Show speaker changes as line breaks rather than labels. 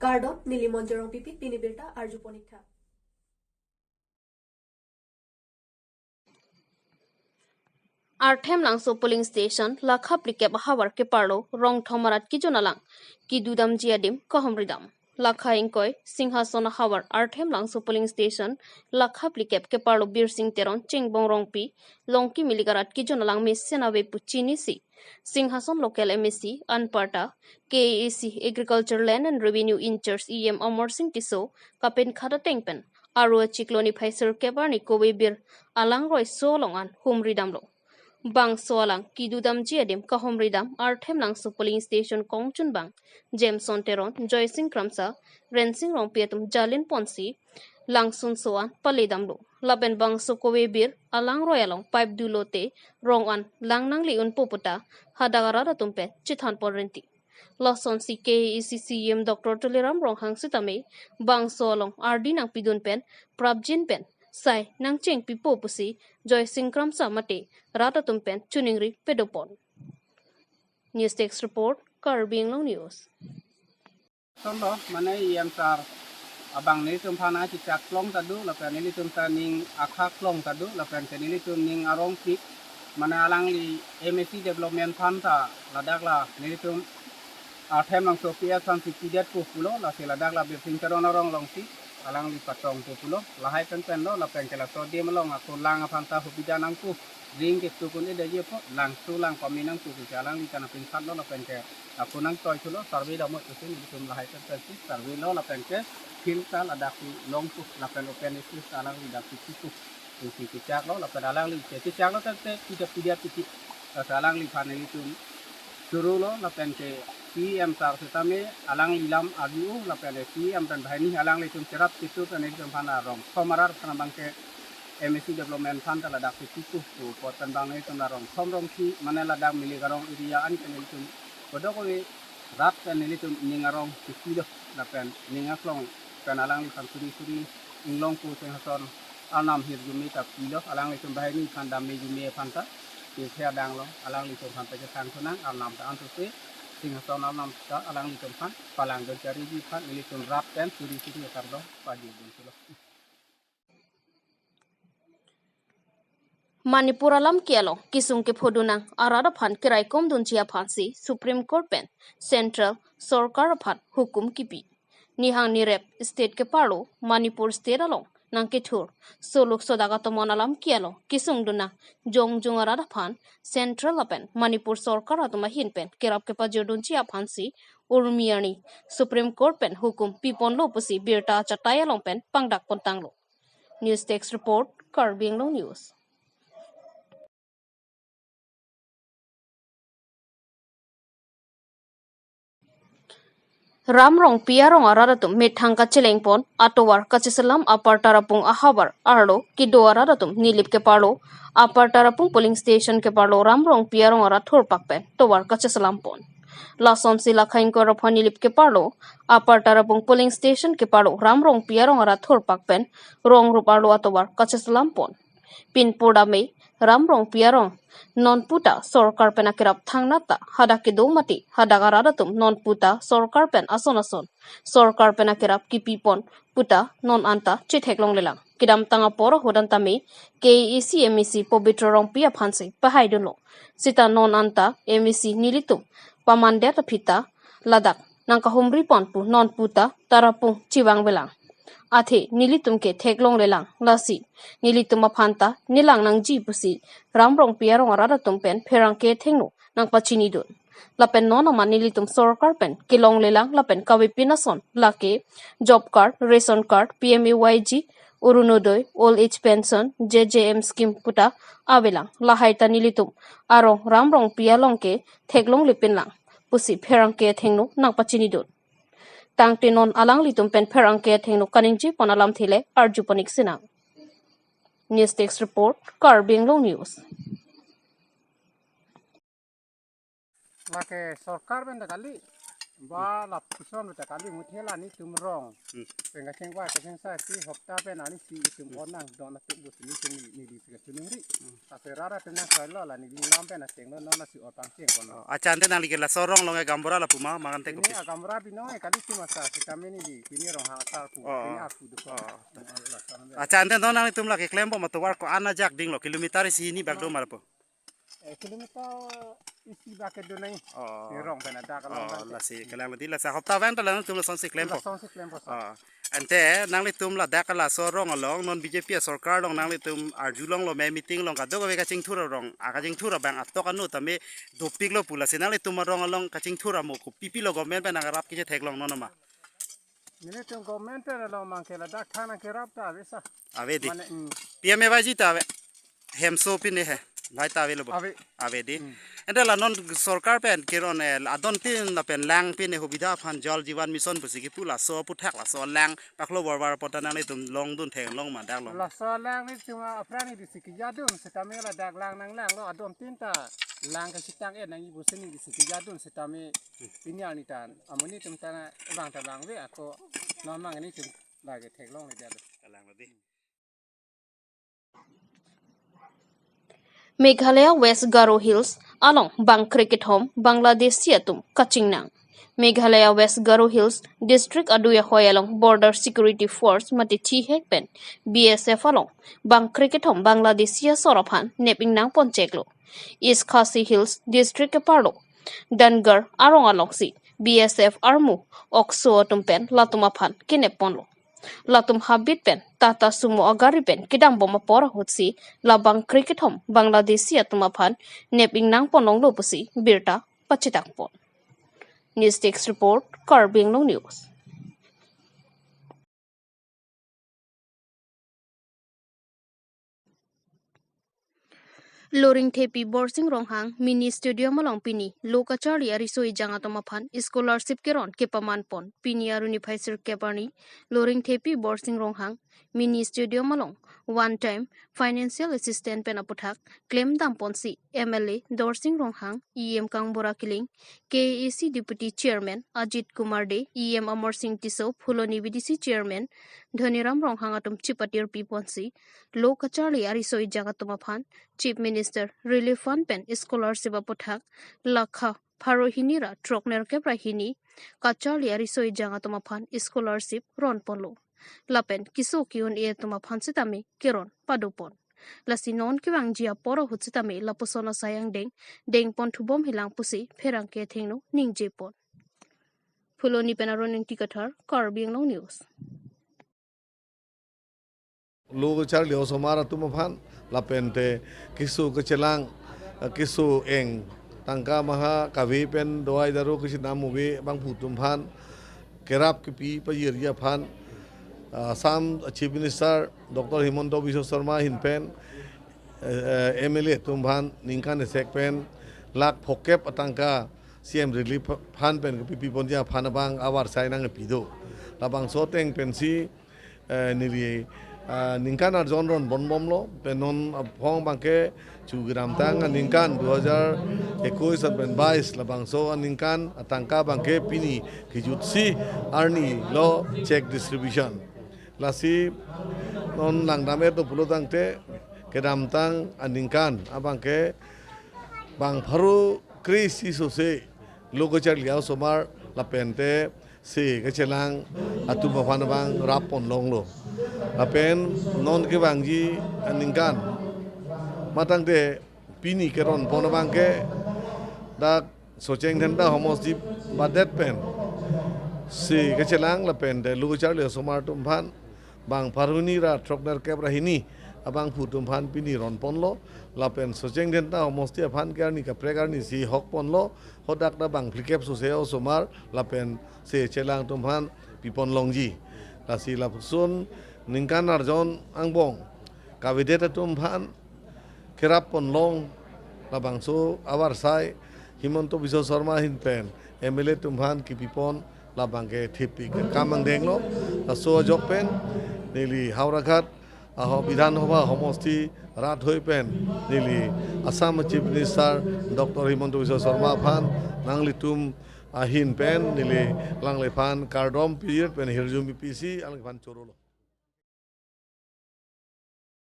Gardot Nilimonjerong Pipit Pinibirta Arju Ponikha.
Arthem langso polling station lakha plikep hawar ke parlo rong thomarat ki jonalang ki dudam jiadim kahomridam lakha ingkoi singhason hawar Arthem langso polling station lakha plikep ke parlo bir sing teron chingbong rongpi longki miligarat ki jonalang mesena ve puchini si singhason local MSc Anparta KAC Agriculture Land and Revenue Incharge EM Amor Singh Tiso kapen khada tengpen aro chikloni phaisir kebarni kowe bir alang roi solongan humridamlo bang soalang kidudam jiadim kahomridam Arthem langso polling station kongchun bang Jameson Teron Joycing Kramsa Rensing Rompiatum Jalin Ponsi langsun soan palidamlo laben bang sokowe bir alang royalong pipe dulote rongan langnang liun poputa hadagarada tumpe chithan porrenti Lawson CKECCM Dr. Tuliram Ronghang Sitame bang soalong RD nang pidun pen prabjin pen sai nang cheng pipo pusi joy singkram samate rata tumpen chuningri pedopon news text report Karbi Anglong news
Contoh mana yang sar abang ni tumpana cicak klong tadu lapan ini tumpaning akak klong tadu lapan ini tumpaning arong pik mana alang li MSc Development Fund ta ladak la ini tum Arthem lang Sophia san sikidat pulo la ladak la berfing teron arong long si alang li patong pulo lahai pen lo lapan kala sodium long aku lang fanta hubidan angku ring ke tukun ida je po lang sulang paminang tu jalan li kana pinsat lo lapan ke aku nang toy tulo survey lo mo tu sini tum lahai pen si survey lo lapan ke filter ada ki long tu lapan open is alang li dak tu si cicak lo lapan alang li cicak lo tete tidak titik alang li panel itu suruh lo lapan ke PM sar setame alang ilam agiu lapan PM dan bahini alang li tum cerap itu kan itu pana rom komarar kana bangke MSc Development Fund ladak itu tu potan bang itu narong somrong si mana ladak miligarong iriaan kan itu kodok we rat kan itu ningarong kilo lapan ningaklong kan alang li suri inglong ku senghason alnam hirjumi tak kilo alang li tum bahini kandam jumi fanta di dang lo alang li tum fanta jatang sunang alnam ta antuse singhason alnam ta alang li tum fan palang do cari di fan li tum rat kan suri kardo padi bunsulo
Manipur alam kialo kisung ke phodunang arada phan kirai kom dunjia phansi Supreme Court pen Central Sarkar phan hukum kipi nihang nirep state ke parlo Manipur state along nang kethur soluk sodaga tomon alam kialo kisung duna jong arada phan Central apen Manipur Sarkar atuma hin pen kirap ke pajodunjia phansi urmiani Supreme Court pen hukum pipon lo pusi birta chataya long pen pangdak pontanglo news text report Karbi Anglong news Ramrong piarong araratum mithang kachelengpon atowar kachisalam apartarapung ahabar arlo kido araratum nilip ke parlo apartarapung polling station ke parlo ramrong piarong arathor pakpen towar kachisalampon lason sila khain ko raphon nilip ke parlo apartarapung polling station ke parlo ramrong piarong arathor pakpen rong ruparlo atowar kachisalampon pinpodame ramrong piarong non puta sorkar pen akirap thangnata hadake domati hadagaradatum non puta sorkar pen ason sorkar pen akirap kipipon puta non anta chithek lelang kidam tanga poro hodan tame KEC MEC pobitrorong pia phanse pahaidunlo sita non anta MEC nilitum pamandet phita ladak nangka humri ponpu non puta tarapung chiwang belang athe nilitum ke theklong lelang lasi nilitum aphanta nilang nang ji pusi ramrong piarong arada tumpen pherang ke thengno nang pachini dun lapen nono manilitum sorkar pen kilong lelang lapen kawi pinason lake job card ration card PMAYG urunodoi old age pension JJM scheme puta abelang lahaita nilitum arong ramrong pialong ke theklong lipinlang pusi pherang ke thengno nang pachini dun tangte non alang litum pen pherang ke thengno kaningji ponalam thile arju ponik sinang news text report Karbi Anglong news
lake sorkar benda kali ba lap kuson ta kali muthela ni tum rong penga cheng wa ka cheng sa si hopta pe na ni si tum onang don na tu bus ni tum ni di ka tuning ri ta se rara te na ka lo la ni lam pe na cheng no na si otang cheng kono
acan te nang la sorong long e gambora la puma makan te
ini
kopi
agamra bino e kali si masa si kami ni di kini rong ha tar pu ini aku du ko
acan te don nang tum la ke klembo matawar ko ana jak ding lo kilometer sini bagdo marapo
kilometer isi ba ke do nai ni rong pe na da ka
la si kelang di la sa hopta van ta la tum la son si klembo
son si klembo
ante nang le tum la dak la sorong along non BJP sarkar long nang le tum arjulong lo me meeting long ka do ka ching thura rong aka ching thura bang atok anu tame dopik lo pula sinang le tum rong along ka ching thura mo ko pipi lo government ba nang rap ki je thek long no ma
ini tum government lo mang ke la da khana ke rap ta besa
ave di PM ba ji ta hemso pin ne he vai ta ave lo ave di ente la non sarkar pen kiron adon tin na pen lang pin ne hobida phan jal jiwan mission pusi ki pula so pu thak la so lang paklo war pota nang le tum long dun theng long ma dak long
la so lang ni tum aprani di siki jadun setame la dak lang nang lang lo adon tin ta lang ka sitang e nang ibu seni di siki jadun setame pinyal ni tan amuni tum tana bang ta bang we ako nomang ni tum lagi thek long ni dia
kalang di
Meghalaya West Garo Hills along Bang Cricket Home Bangladesh siatum Kachingnang Meghalaya West Garo Hills District Aduya Hoyalong Border Security Force mati chi hekpen BSF along Bang Cricket Home Bangladesh sia soraphan nepingnang poncheklo East Khasi Hills District Parlo Dangar arong along si BSF armu okso tumpen latumaphan kineponlo Latum habit pen tata sumo agari pen kidang boma pora hutsi labang cricket home Bangladesh tumaphan neping nang ponong lopusi birta pachitak pon News Desk report Karbi Anglong News Loring Thepi Borsing Ronghang Mini Stadium along Pini Lokachari Arisoi Jangatomaphan Scholarship Keron Kepaman Pon Pini Aruni Phaisir Kepani Loring Thepi Borsing Ronghang Mini Stadium along One Time Financial Assistant Penaputhak Claim Damponsi MLA Dorsing Ronghang EM Kangbora Kiling KAC Deputy Chairman Ajit Kumar De EM Amar Singh Tiso Phuloni BDC Chairman Dhaniram Ronghang Atum Chipatir Piponsi Lokachari Arisoi Jangatomaphan Chief Minister Relief Fund Pen Scholarship Apothak Lakha Pharohinira Trokner Keprahini Kachali Arisoi Jangatomaphan Scholarship Ron Polo Lapen Kiso Kion E Tomaphan Sitami Kiron Padopon Lasinon Kiwang Jia Poro Hutsitami Lapusono Sayang Deng Pon Thubom Hilang Pusi Pherang Ke Thengno Ning Jepon Phuloni Penaron Tikathar Karbi Anglong News
Lugu Charlie Osomara Tumaphan Lapente Kisu Kechelang Kisu Eng Tangka Maha Kavi Pen Doai Daru Kishinamubi Bang Putumphan Kerap Kipi Payiria Phan Sam Chief Minister Dr. Himonto Biswa Sharma Hinpen MLA Tumphan Ningkan Esek Pen Lak Phokep Atangka CM Relief Phan Pen Kipi Ponja Phanabang Awar Sainang Pido Labang Soteng Pensi Nili Ningkan Arjonron Bonbomlo Penon Phong Bangke Chugram Tang Ningkan 2021 sampai 22 Labangso Ningkan Atangka Bangke Pini Kijutsi Arni Lo Check Distribution Lasi Non Langdame to Pulutang Te Kedam Tang Ningkan Abangke Bang Paru Kris Isose Logo Charliao Somar Lapente Si Kechelang Atupa Panabang Rapon Longlo Apen non ke bangji Ningkan matang de Pini Keron Ponabang ke dak Socheng Thenda Homos di Badet Pen Si Kechelang Lapen de Lugu Charlie Somar Tumphan Bang Parunira Trokner Kebrahini Abang Putumphan Pini Ron Ponlo Lapen Socheng Thenda Homos di Aphan Kerni Kapregarni Si Hok Ponlo Hodak da Bang Plikep Suseo Somar Lapen Si Chelang Tumphan Pipon Longji Lasi Lapsun Ningkan Arjon Angbong Kavideta Tumphan Kerap Ponlong Labangso Awar Sai Himonto Biswa Sharma Hinpen MLA Tumphan Kipipon Labangke Thipi Kamang Denglo Laso Jokpen Nili Hauragat Aho Bidhan Hoba Homosti Rat Hoipen Nili Assam Chief Minister Dr. Himonto Biswa Sharma Phan Nanglitum ahin pen nile lang le phan kardom period pen hirjum PC ang le phan chorolo